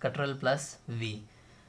Ctrl+V،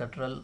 Ctrl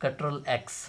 Ctrl+X،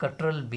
Ctrl+B.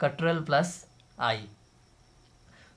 Ctrl+I.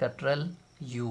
Ctrl+U.